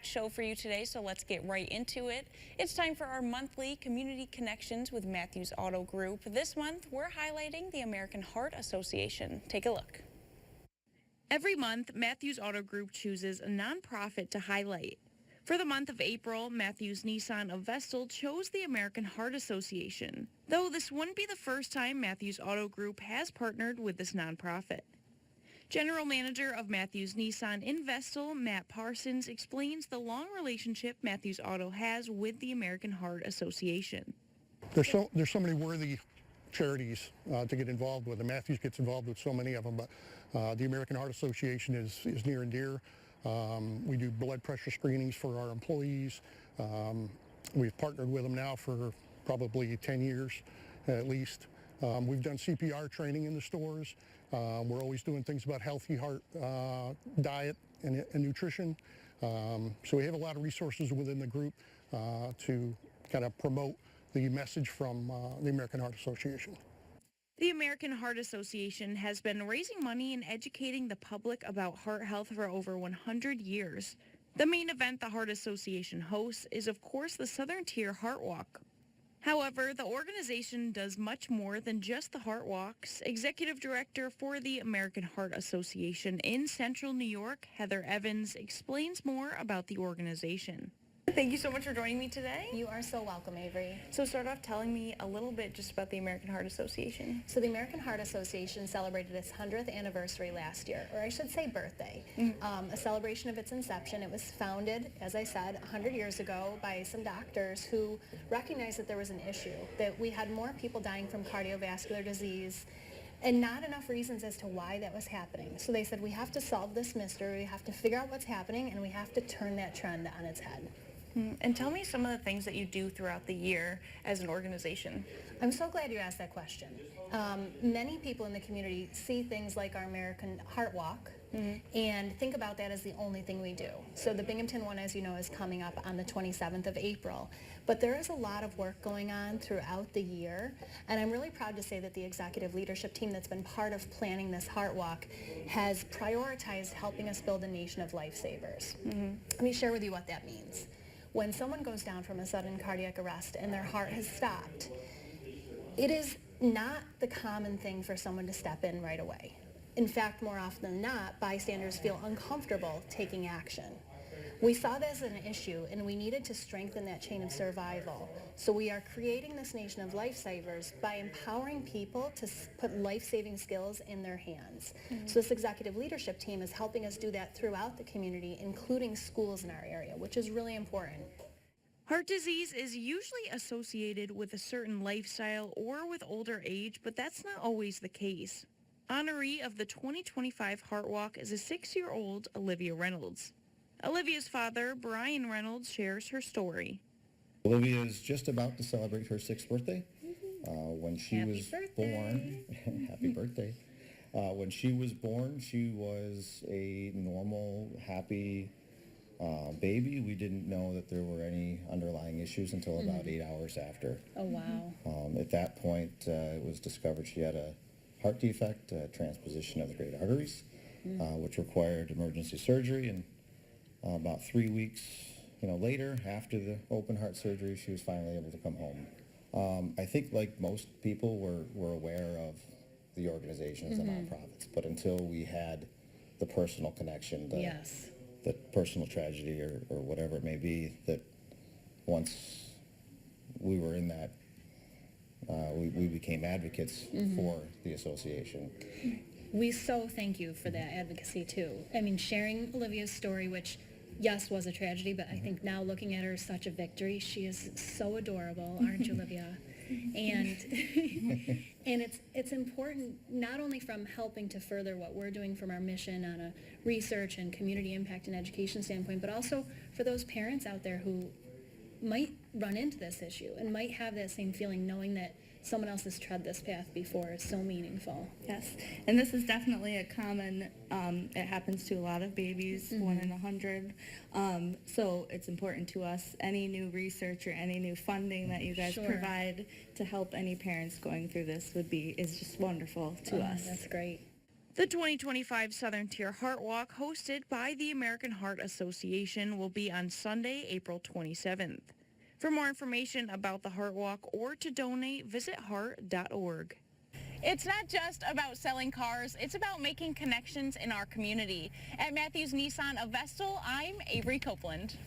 packed show for you today, so let's get right into it. It's time for our monthly Community Connections with Matthews Auto Group. This month, we're highlighting the American Heart Association. Take a look. Every month, Matthews Auto Group chooses a nonprofit to highlight. For the month of April, Matthews Nissan of Vestal chose the American Heart Association, though this wouldn't be the first time Matthews Auto Group has partnered with this nonprofit. General Manager of Matthews Nissan in Vestal, Matt Parsons, explains the long relationship Matthews Auto has with the American Heart Association. There's so many worthy charities to get involved with, and Matthews gets involved with so many of them, but the American Heart Association is near and dear. We do blood pressure screenings for our employees. We've partnered with them now for probably 10 years at least. We've done CPR training in the stores. We're always doing things about healthy heart diet and nutrition. So we have a lot of resources within the group to kind of promote the message from the American Heart Association. The American Heart Association has been raising money and educating the public about heart health for over 100 years. The main event the Heart Association hosts is, of course, the Southern Tier Heart Walk. However, the organization does much more than just the Heart Walks. Executive Director for the American Heart Association in Central New York, Heather Evans, explains more about the organization. Thank you so much for joining me today. You are so welcome, Avery. So start off telling me a little bit just about the American Heart Association. So the American Heart Association celebrated its 100th anniversary last year, or I should say birthday, a celebration of its inception. It was founded, as I said, 100 years ago by some doctors who recognized that there was an issue, that we had more people dying from cardiovascular disease and not enough reasons as to why that was happening. So they said, we have to solve this mystery, we have to figure out what's happening, and we have to turn that trend on its head. And tell me some of the things that you do throughout the year as an organization. I'm so glad you asked that question. Many people in the community see things like our American Heart Walk and think about that as the only thing we do. So the Binghamton one, as you know, is coming up on the 27th of April. But there is a lot of work going on throughout the year, and I'm really proud to say that the executive leadership team that's been part of planning this Heart Walk has prioritized helping us build a nation of lifesavers. Let me share with you what that means. When someone goes down from a sudden cardiac arrest and their heart has stopped, it is not the common thing for someone to step in right away. In fact, more often than not, bystanders feel uncomfortable taking action. We saw this as an issue, and we needed to strengthen that chain of survival. So we are creating this nation of lifesavers by empowering people to put life-saving skills in their hands. So this executive leadership team is helping us do that throughout the community, including schools in our area, which is really important. Heart disease is usually associated with a certain lifestyle or with older age, but that's not always the case. Honoree of the 2025 Heart Walk is a 6-year-old Olivia Reynolds. Olivia's father, Brian Reynolds, shares her story. Olivia is just about to celebrate her 6th birthday. When she was born, happy birthday. When she was born, she was a normal, happy baby. We didn't know that there were any underlying issues until about 8 hours after. Oh, wow. At that point, it was discovered she had a heart defect, a transposition of the great arteries, which required emergency surgery. And about 3 weeks, later, after the open heart surgery, she was finally able to come home. I think, like most people, were aware of the organizations and nonprofits, but until we had the personal connection, the personal tragedy or whatever it may be, that once we were in that, we became advocates for the association. We so thank you for that advocacy too. I mean, sharing Olivia's story, which yes was a tragedy, but I think now looking at her is such a victory. She is so adorable, aren't you, Olivia? And and it's important not only from helping to further what we're doing from our mission on a research and community impact and education standpoint, but also for those parents out there who might run into this issue and might have that same feeling knowing that someone else has tread this path before is so meaningful. Yes, and this is definitely a common, it happens to a lot of babies, 1 in 100. So it's important to us, any new research or any new funding that you guys provide to help any parents going through this is just wonderful to us. That's great. The 2025 Southern Tier Heart Walk, hosted by the American Heart Association, will be on Sunday, April 27th. For more information about the Heart Walk or to donate, visit heart.org. It's not just about selling cars, it's about making connections in our community. At Matthews Nissan of Vestal, I'm Avery Copeland.